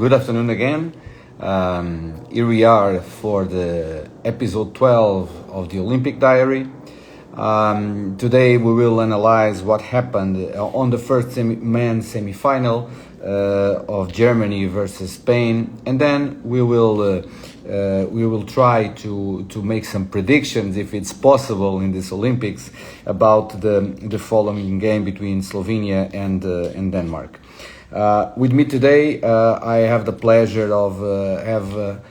Good afternoon again. Here we are for the episode 12 of the Olympic Diary. Today we will analyze what happened on the first men's semi-final of Germany versus Spain, and then we will try to make some predictions, if it's possible, in this Olympics about the following game between Slovenia and Denmark. With me today, I have the pleasure of have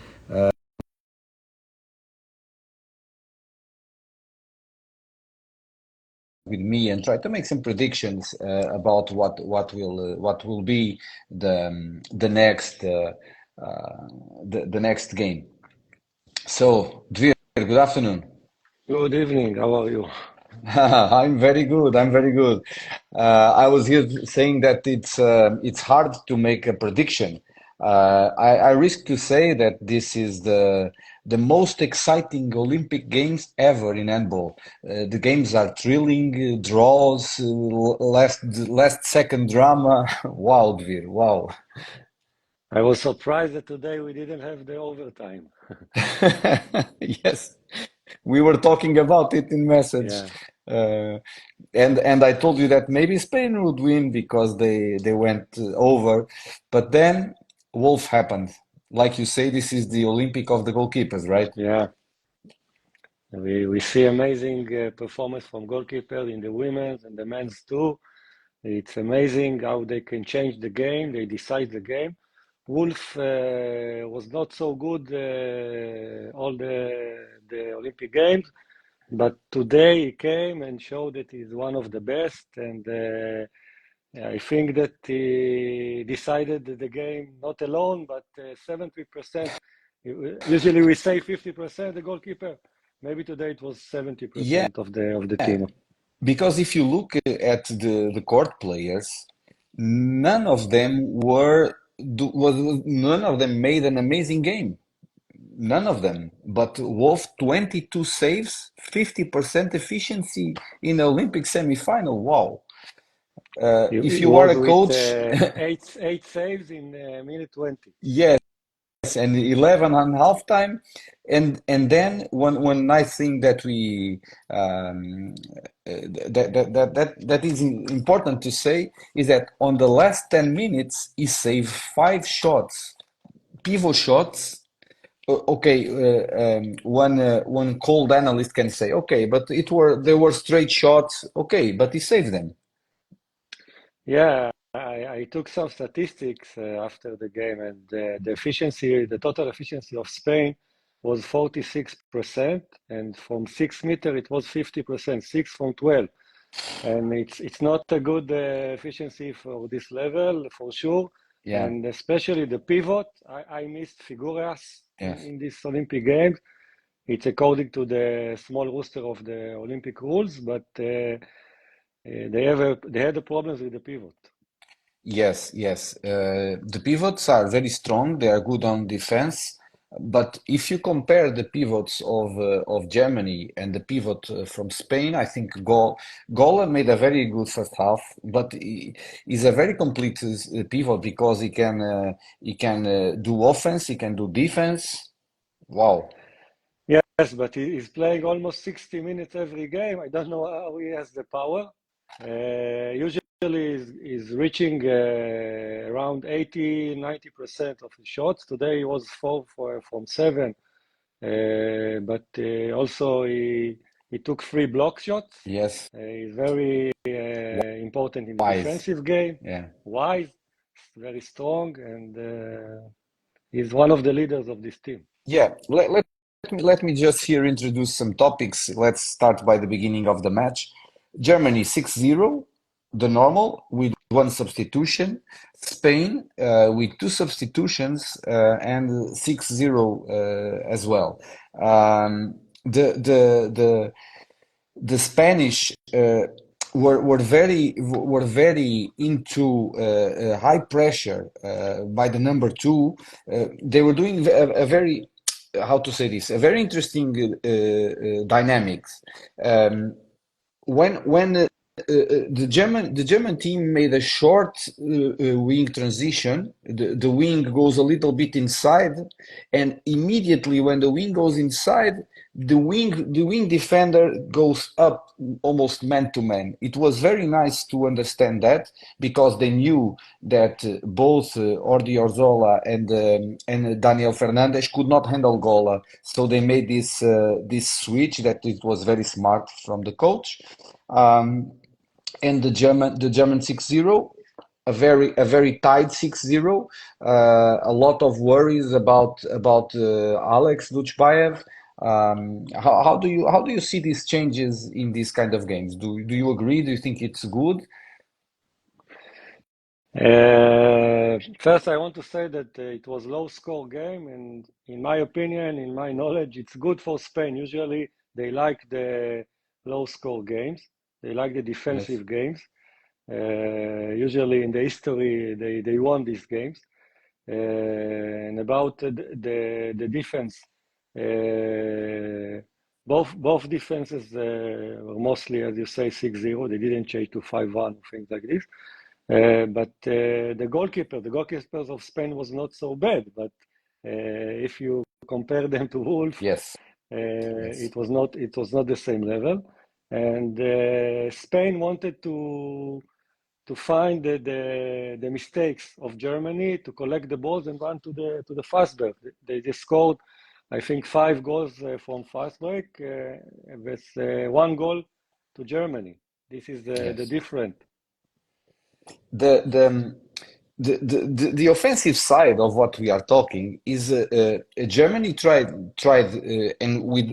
with me and try to make some predictions about what will be the next the next game. So, Dvir, good afternoon. Good evening. How are you? I'm very good. I'm very good. I was here saying that it's hard to make a prediction. I risk to say that this is the most exciting Olympic Games ever in handball. The games are thrilling, draws, last second drama. Wow, Dvir, wow. I was surprised that today we didn't have the overtime. Yes, we were talking about it in message. Yeah. Uh, and I told you that maybe Spain would win because they went over, but then Wolf happened. Like you say, this is the Olympic of the goalkeepers, right? Yeah. We see amazing performance from goalkeeper in the women's and the men's too. It's amazing how they can change the game. They decide the game. Wolf was not so good all the Olympic Games, but today he came and showed that he's one of the best. And I think that he decided the game not alone, but 70%. Usually we say 50% the goalkeeper. Maybe today it was Yeah, 70% of the team. because if you look at the court players, none of them none of them made an amazing game. None of them. But Wolf, 22 saves, 50% efficiency in the Olympic semi-final. Wow. If He you are was a with coach, eight saves in minute 20. yes, and 11 on halftime. And then one nice thing that we that is important to say is that on the last 10 minutes he saved five shots, pivot shots. Okay, one cold analyst can say, okay, but they were straight shots. Okay, but he saved them. Yeah, I took some statistics after the game, and the efficiency, the total efficiency of Spain was 46%, and from 6 meter it was 50%, 6 from 12. And it's not a good efficiency for this level for sure, Yeah, and especially the pivot. I missed Figueras yes. in this Olympic Games. It's according to the small roster of the Olympic rules, but they had the problems with the pivot. Yes, yes. The pivots are very strong. They are good on defense. But if you compare the pivots of Germany and the pivot from Spain, I think Gola made a very good first half. But he's a very complete pivot because he can do offense, he can do defense. Wow. Yes, but he's playing almost 60 minutes every game. I don't know how he has the power. Usually he's reaching around 80, 90% of his shots. Today he was from seven, but also he took three block shots. Yes. He's very important in the Wise. defensive game, Yeah. wise, very strong, and he's one of the leaders of this team. Yeah. Let me just here introduce some topics. Let's start by the beginning of the match. Germany 6-0, the normal, with one substitution. Spain with two substitutions and 6-0 as well. The Spanish were very into high pressure by the number two. They were doing a very, how to say this, a very interesting dynamics. Um, when the German team made a short wing transition. The wing goes a little bit inside, and immediately when the wing goes inside, the wing defender goes up almost man to man. It was very nice to understand that because they knew that both Ordi Orzola and Daniel Fernandes could not handle Gola, so they made this switch that it was very smart from the coach. Um, and the German 6-0, a very tight 6-0. A lot of worries about Alex Dutchbaev. How do you see these changes in these kind of games? Do you agree? Do you think it's good? First, I want to say that it was low score game, and in my opinion, in my knowledge, it's good for Spain. Usually, they like the low score games. They like the Yes. defensive games. Usually, in the history, they won these games. And about the defense, both defenses were mostly, as you say, 6-0. They didn't change to 5-1, things like this. But the goalkeepers of Spain was not so bad. But if you compare them to Wolf, Yes. Yes. it was not the same level. And Spain wanted to find the mistakes of Germany, to collect the balls and run to the fast break. They just scored, I think, 5 goals from fast break with 1 goal to Germany. This is the Yes. difference. The the the offensive side of what we are talking is Germany tried and with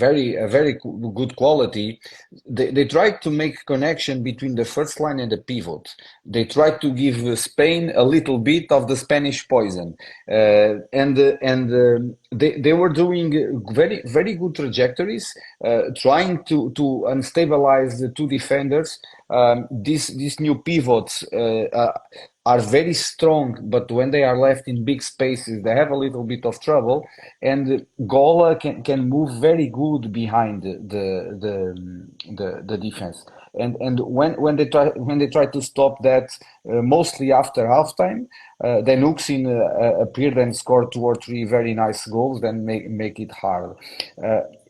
very good quality. They tried to make connection between the first line and the pivot. They tried to give Spain a little bit of the Spanish poison, and they were doing very good trajectories, trying to unstabilize the two defenders. These new pivots are very strong, but when they are left in big spaces, they have a little bit of trouble. And Gola can move very good behind the defense. And when they try to stop that, mostly after halftime, then Uksin appeared and scored two or three very nice goals, then make it hard.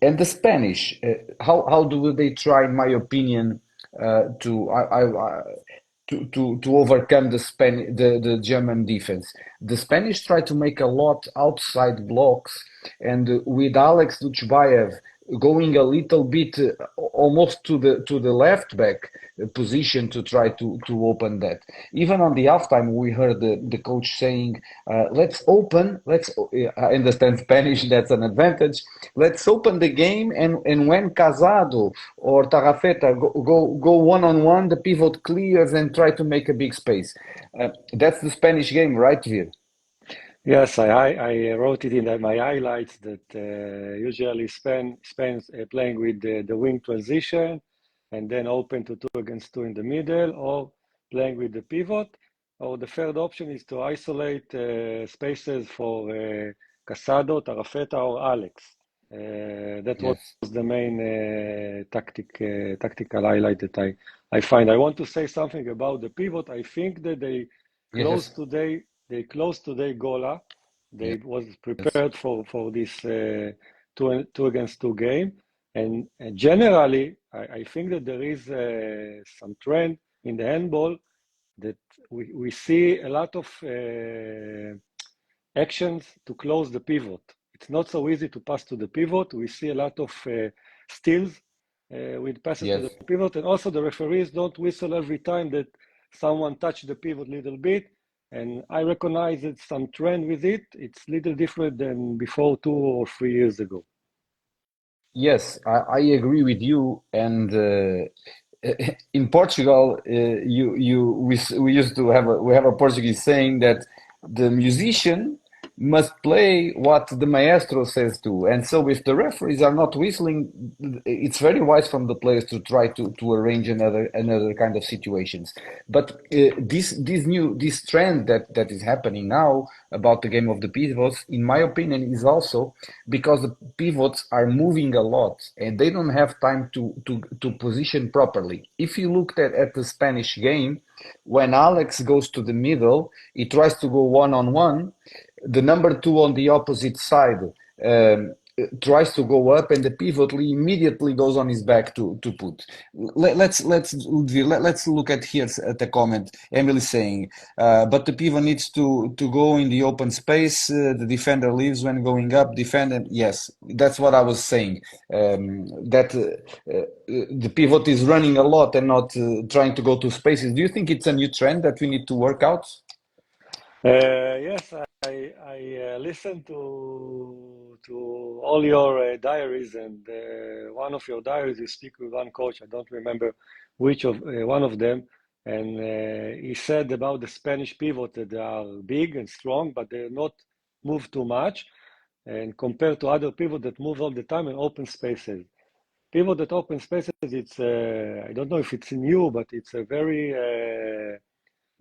And the Spanish, how do they try, in my opinion, to to overcome the German defense. The Spanish try to make a lot outside blocks, and with Alex Dutchbaev going a little bit almost to the left back position to try to open that. Even on the halftime, we heard the coach saying, "Let's open. I understand Spanish. That's an advantage. Let's open the game, and when Casado or Tarrafeta go one on one, the pivot clears and try to make a big space." That's the Spanish game, right, Dvir? Yes, I wrote it in my highlights that usually Spain's playing with the wing transition and then open to 2 against 2 in the middle, or playing with the pivot. Or the third option is to isolate spaces for Casado, Tarafeta, or Alex. That was Yes. the main tactical highlight that I find. I want to say something about the pivot. I think that Yes. closed today they closed today Gola. They was Yes. prepared for this 2 against 2 game. And generally, I think that there is some trend in the handball that we see a lot of actions to close the pivot. It's not so easy to pass to the pivot. We see a lot of steals with passes to Yes. the pivot, and also the referees don't whistle every time that someone touched the pivot a little bit. And I recognize that some trend with it. It's a little different than before 2 or 3 years ago. Yes, I agree with you. And in Portugal, we used to have a Portuguese saying that the musician must play what the maestro says to. And so if the referees are not whistling, it's very wise from the players to try to arrange another kind of situations. But this trend that is happening now about the game of the pivots, in my opinion, is also because the pivots are moving a lot and they don't have time to position properly. If you looked at the Spanish game, when Alex goes to the middle, he tries to go one on one. The number two on the opposite side tries to go up, and the pivot immediately goes on his back to put. Let's look at here at the comment. Emily saying, but the pivot needs to go in the open space. The defender leaves when going up. Defender, yes, that's what I was saying. That the pivot is running a lot and not trying to go to spaces. Do you think it's a new trend that we need to work out? Yes, I listened to all your diaries, and one of your diaries you speak with one coach. I don't remember which of one of them, and he said about the Spanish pivot that they are big and strong, but they're not move too much, and compared to other pivot that move all the time in open spaces. Pivot that open spaces, it's I don't know if it's new, but it's a very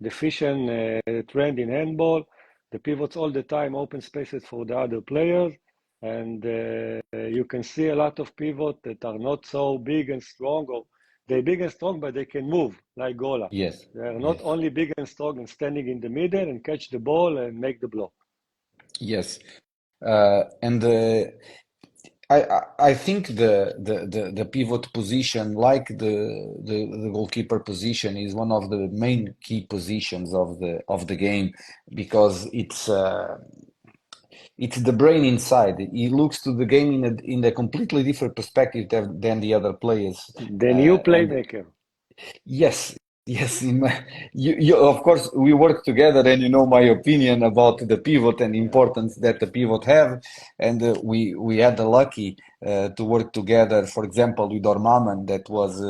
deficient trend in handball. The pivots all the time open spaces for the other players, and you can see a lot of pivots that are not so big and strong, or they're big and strong, but they can move like Gola. Yes, They are not yes, only big and strong and standing in the middle and catch the ball and make the blow. yes. And I think the pivot position, like the goalkeeper position, is one of the main key positions of the game because it's the brain inside. He looks to the game in a completely different perspective than the other players. The new And playmaker. yes, yes. Of course, we work together, and you know my opinion about the pivot and the Yeah, importance that the pivot have. And we had the lucky to work together. For example, with Ormaman, that was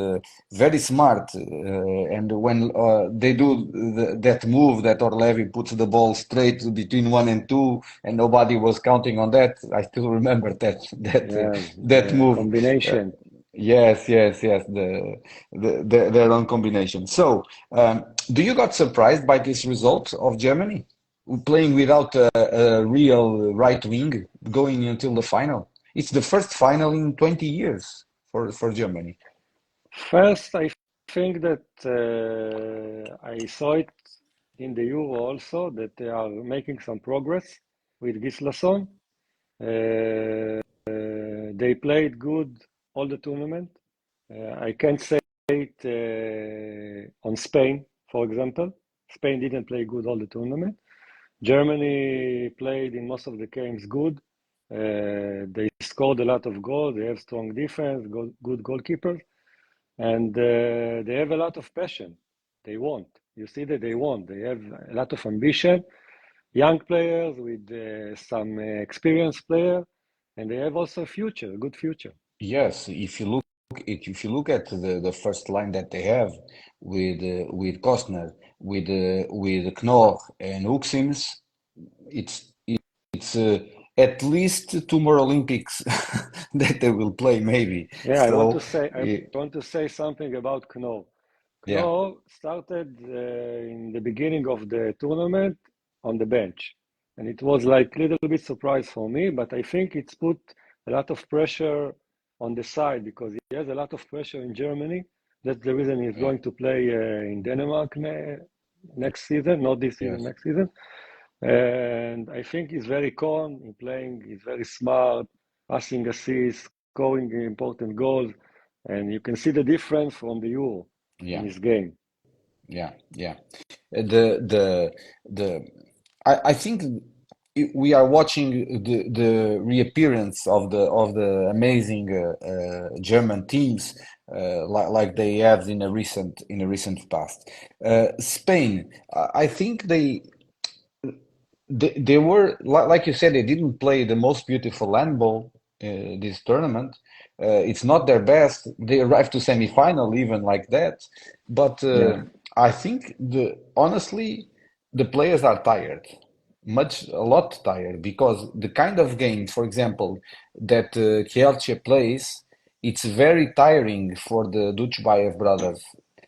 very smart. And when they do that move that Orlevi puts the ball straight between one and two, and nobody was counting on that. I still remember yeah, that the move. Uh, combination. Yes, yes, yes. Their own combination. So, do you got surprised by this result of Germany playing without a real right wing going until the final? It's the first final in 20 years for Germany. First, I think that I saw it in the Euro also that they are making some progress with Gislason. They played good all the tournament. I can't say it on Spain, for example. Spain didn't play good all the tournament. Germany played in most of the games good. They scored a lot of goals. They have strong defense, good goalkeepers, and they have a lot of passion. They want. You see that they want. They have a lot of ambition. Young players with some experienced player, and they have also a future, a good future. Yes, if you look at the first line that they have with Kostner, with Knorr and Huxins, it's at least two more Olympics that they will play, maybe. Yeah, So, I want to say something about Knorr. yeah, Knorr started in the beginning of the tournament on the bench, and it was like a little bit surprise for me, but I think it's put a lot of pressure on the side because he has a lot of pressure in Germany. That's the reason he's yeah, going to play in Denmark next season, not this season, yes, next season. And I think he's very calm in playing. He's very smart, passing assists, scoring important goals, and you can see the difference from the Euro in yeah, his game. yeah, yeah. The I think we are watching the reappearance of the amazing German teams like they have in a recent past. Spain, I think they were like you said, they didn't play the most beautiful handball this tournament. It's not their best. They arrived to semi-final even like that, but Yeah, I think the honestly the players are tired. a lot tired because the kind of game, for example, that Kielce plays, it's very tiring for the Duchbayev brothers,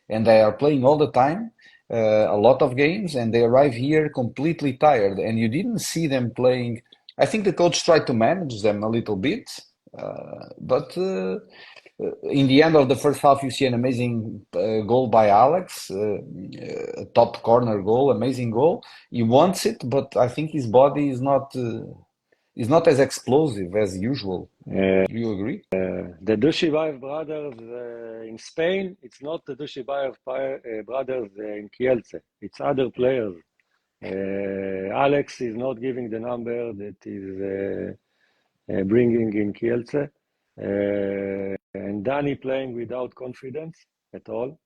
and they are playing all the time, a lot of games, and they arrive here completely tired, and you didn't see them playing. I think the coach tried to manage them a little bit, but in the end of the first half, you see an amazing goal by Alex, a top corner goal, amazing goal. He wants it, but I think his body is not as explosive as usual. Uh, Do you agree? the Dushibayev brothers in Spain, it's not the Dushibayev brothers in Kielce. It's other players. Alex is not giving the number that is bringing in Kielce. And Danny playing without confidence at all.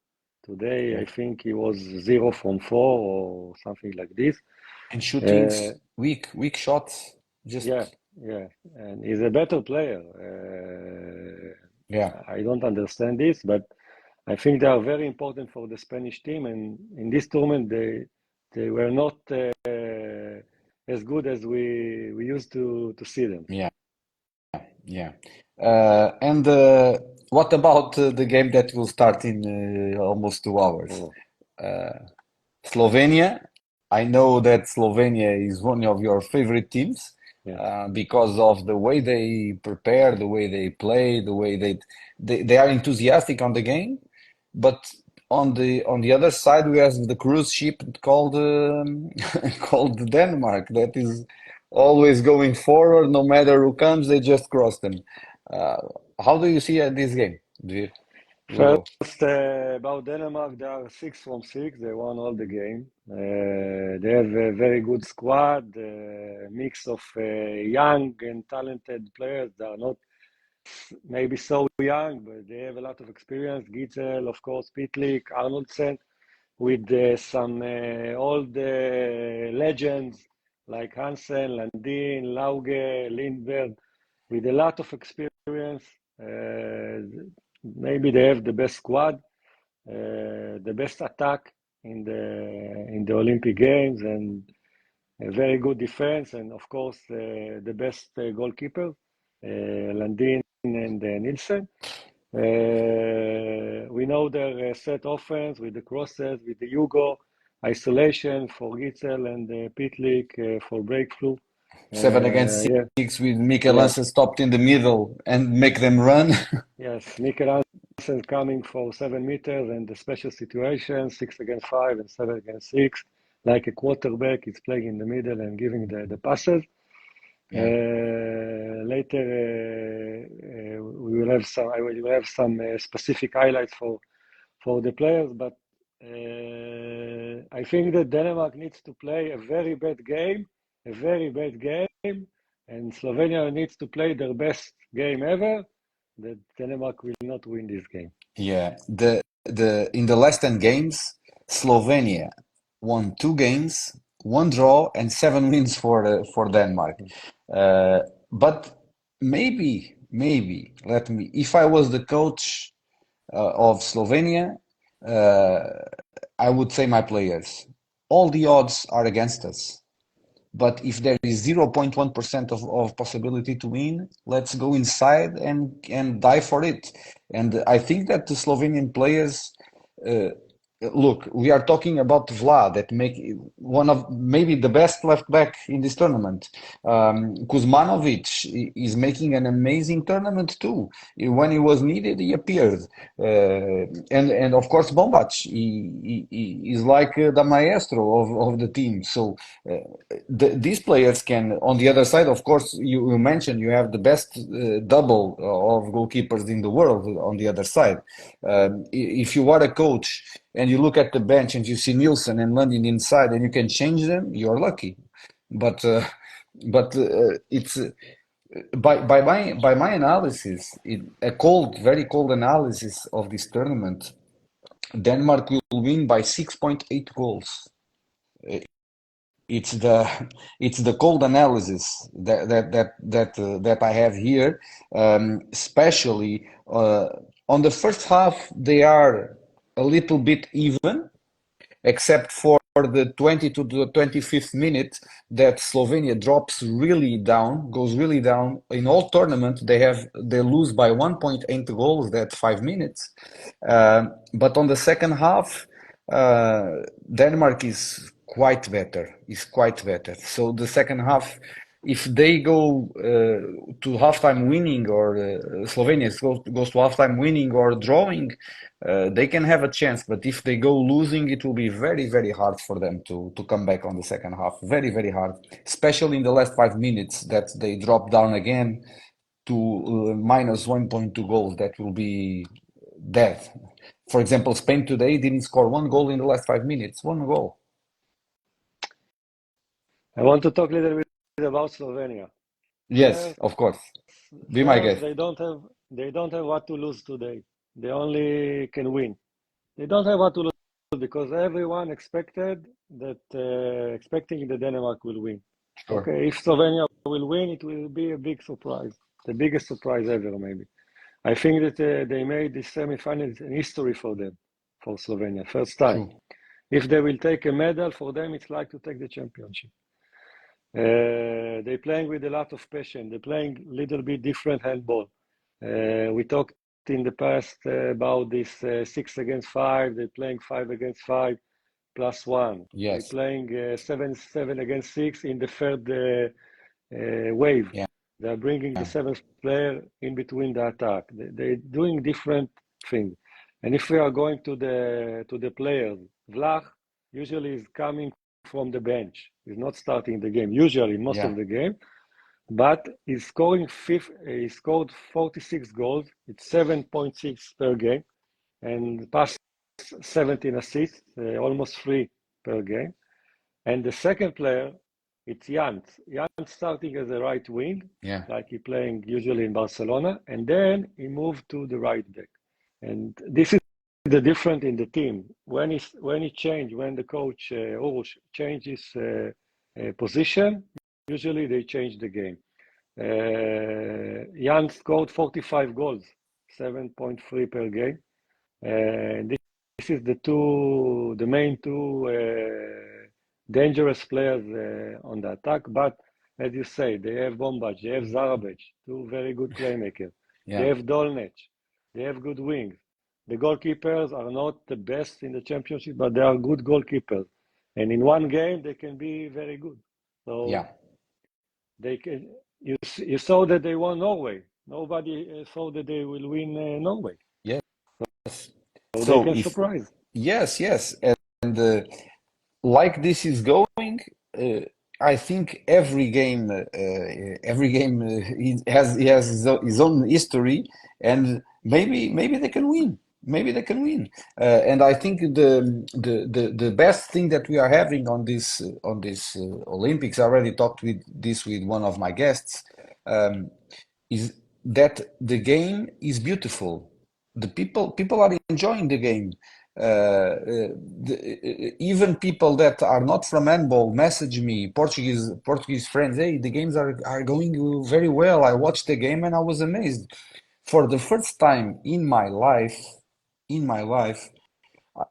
Today, Yeah. I think he was 0 from 4 or something like this. And Uh, shootings, weak shots, yeah, just yeah, and he's a better player. yeah, I don't understand this, but I think they are very important for the Spanish team. And in this tournament, they were not as good as we used to see them. yeah, yeah. And what about the game that will start in almost 2 hours? Oh, Uh, Slovenia. I know that Slovenia is one of your favorite teams yeah. because of the way they prepare, the way they play, the way they are enthusiastic on the game. But on the other side, we have the cruise ship called called Denmark that is always going forward. No matter who comes, they just cross them. Uh, how do you see this game, Dvir? Will? First, about Denmark, they are 6 from 6. They won all the game. They have a very good squad, mix of young and talented players. They are not maybe so young, but they have a lot of experience. Gitzel, of course, Pitlik, Arnoldsen, with some old legends like Hansen, Landin, Lauge, Lindberg, with a lot of experience. Maybe they have the best squad, the best attack in the Olympic Games, and a very good defense, and of course the best goalkeeper, Landin and Nielsen. We know their set offense with the crosses, with the Hugo isolation for Gitzel and Pitlik for breakthrough. 7 against Yeah, 6 with Mikel yeah, Lance stopped in the middle and make them run. yes. Mikkel Hansen coming for 7 meters and the special situation, 6 against 5 and 7 against 6. Like a quarterback, he's playing in the middle and giving the passes. Yeah. Later, we will have some. I will have some specific highlights for the players, but I think that Denmark needs to play a very bad game, and Slovenia needs to play their best game ever. That Denmark will not win this game. Yeah. The in the last 10 games, Slovenia won 2 games, 1 draw, and 7 wins for Denmark. But maybe let me. If I was the coach of Slovenia, uh, I would say my players, all the odds are against us. But if there is 0.1% of possibility to win, let's go inside and die for it. And I think that the Slovenian players, uh, look, we are talking about Vlad that make one of maybe the best left back in this tournament. Kuzmanovic is making an amazing tournament too. When he was needed, he appeared. And of course Bombac, he is like the maestro of the team. So these players can, on the other side, of course, you mentioned you have the best double of goalkeepers in the world on the other side. If you are a coach and you look at the bench and you see Nielsen and Lundin inside and you can change them, you're lucky. But it's by my analysis, a very cold analysis of this tournament, Denmark will win by 6.8 goals. It's the it's the cold analysis that I have here, especially on the first half they are a little bit even, except for the 20 to the 25th minute that Slovenia drops really down, goes really down. In all tournament, they lose by 1.8 goals that 5 minutes. But on the second half, Denmark is quite better. Is quite better. So the second half, if they go to halftime winning, or Slovenia goes to halftime winning or drawing, they can have a chance. But if they go losing, it will be very, very hard for them to come back on the second half. Very, very hard, especially in the last 5 minutes that they drop down again to minus 1.2 goals. That will be dead. For example, Spain today didn't score one goal in the last 5 minutes. One goal. I want to talk a little bit about Slovenia. Yes, of course. Be my First, guest. they don't have what to lose today. They only can win. They don't have what to lose because everyone expecting the Denmark will win. Sure. Okay, if Slovenia will win, it will be a big surprise, the biggest surprise ever, maybe. I think that they made this semi-final an history for them, for Slovenia, first time. True. If they will take a medal, for them, it's like to take the championship. They're playing with a lot of passion. They're playing a little bit different handball. We talked in the past about this 6 against 5. They're playing 5 against 5 plus 1. Yes. They're playing 7 against 6 in the third wave. Yeah. They're bringing the seventh player in between the attack. They're doing different things. And if we are going to the players, Vlach usually is coming from the bench. He's not starting the game, usually most of the game. But he's scoring he scored 46 goals. It's 7.6 per game, and past 17 assists, almost 3 per game. And the second player, it's Jan. Jan starting as a right wing, like he playing usually in Barcelona, and then he moved to the right back. And this is the difference in the team. When the coach Urush changes position, usually they change the game. Jan scored 45 goals, 7.3 per game. This is the main two dangerous players on the attack. But as you say, they have Bombac, they have Zarabec, two very good playmakers. They have Dolnec, they have good wings. The goalkeepers are not the best in the championship, but they are good goalkeepers. And in one game, they can be very good. So they can. You saw that they won Norway. Nobody thought that they will win Norway. Yes. So they can surprise. Yes. And like this is going, I think every game has his own history, and maybe they can win. Maybe they can win. And I think the best thing that we are having on this Olympics, I already talked with one of my guests, is that the game is beautiful. The people are enjoying the game. Even people that are not from handball message me, Portuguese friends. Hey, the games are going very well. I watched the game and I was amazed. For the first time in my life,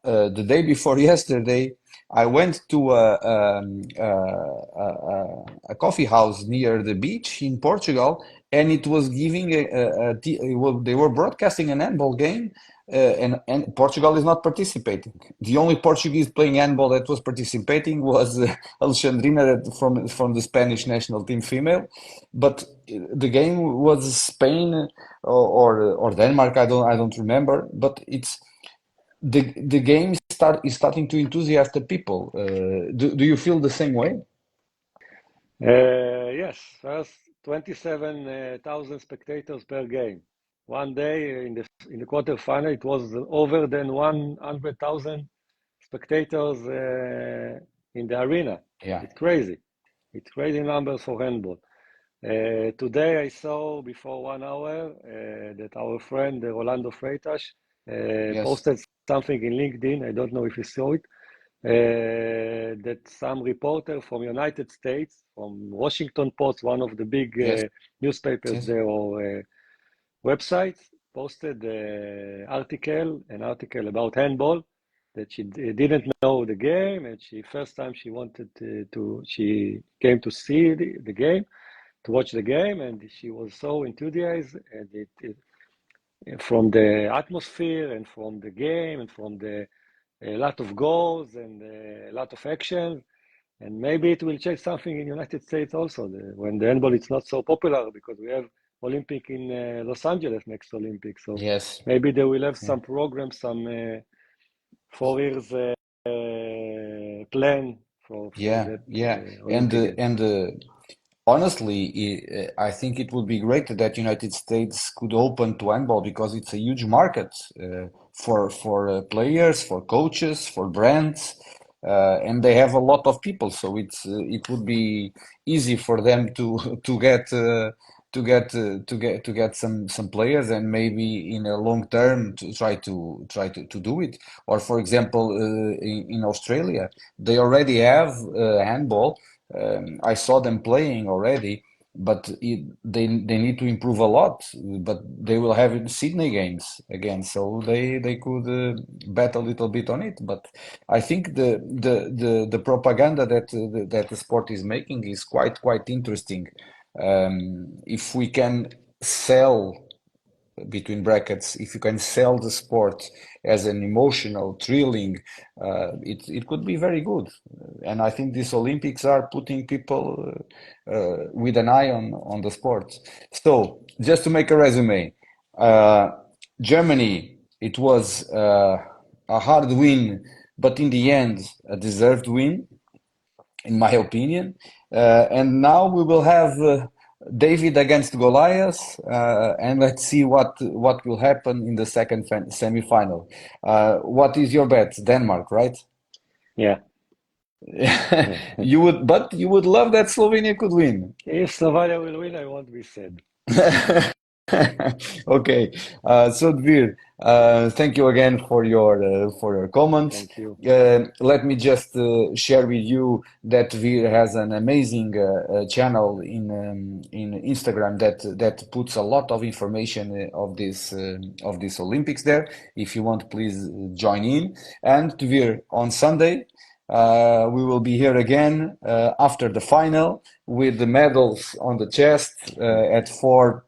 the day before yesterday, I went to a coffee house near the beach in Portugal, and it was giving they were broadcasting an handball game, and Portugal is not participating. The only Portuguese playing handball that was participating was Alexandrina from the Spanish national team female, but the game was Spain or Denmark. I don't remember, but it's. The game is starting to enthusiast the people. Do you feel the same way? Yes, first 27,000 spectators per game. One day in the quarterfinal, it was over than 100,000 spectators in the arena. Yeah. It's crazy. It's crazy numbers for handball. Today I saw before 1 hour that our friend Rolando Freitas posted something in LinkedIn. I don't know if you saw it. That some reporter from United States, from Washington Post, one of the big newspapers there or websites, posted an article about handball that she didn't know the game, and she first time she wanted she came to see the game, to watch the game, and she was so enthusiased, and from the atmosphere and from the game and from the a lot of goals and a lot of action. And maybe it will change something in United States also, when the handball is not so popular because we have Olympic in Los Angeles next Olympic. So Yes. maybe they will have Yeah. some program, some 4 years plan for Yeah. that Yeah. Olympic Games. Honestly, I think it would be great that United States could open to handball because it's a huge market for players, for coaches, for brands, and they have a lot of people. So it would be easy for them to to get some players and maybe in a long term to try to do it. Or for example, in Australia, they already have handball. I saw them playing already, but they need to improve a lot. But they will have Sydney games again, so they could bet a little bit on it. But I think the propaganda that the sport is making is quite interesting. If we can sell between brackets, if you can sell the sport as an emotional, thrilling, it could be very good. And I think these Olympics are putting people with an eye on the sport. So, just to make a resume, uh, Germany, it was a hard win, but in the end, a deserved win in my opinion. And now we will have David against Goliath, and let's see what will happen in the second semi-final. What is your bet? Denmark, right? Yeah. Yeah. But you would love that Slovenia could win. If Slovenia will win, I won't be sad. Okay, so Dvir, thank you again for your comments. Thank you. Let me just share with you that Dvir has an amazing channel in Instagram that puts a lot of information of this Olympics there. If you want, please join in. And Dvir, on Sunday, we will be here again after the final with the medals on the chest at 4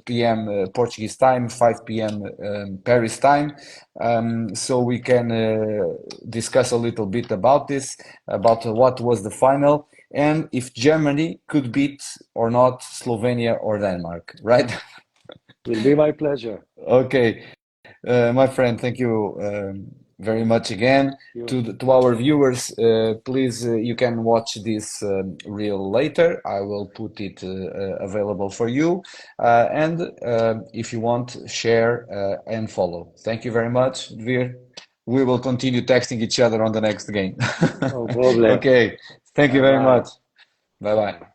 p.m. Portuguese time, 5 p.m. Paris time. So we can discuss a little bit about this, about what was the final, and if Germany could beat or not Slovenia or Denmark, right? Will be my pleasure. Okay. My friend, thank you very much again. You. To our viewers, please, you can watch this reel later. I will put it available for you. And if you want, share and follow. Thank you very much, Dvir. We will continue texting each other on the next game. No problem. Okay. Thank you Bye very bye. much. Bye bye. Bye.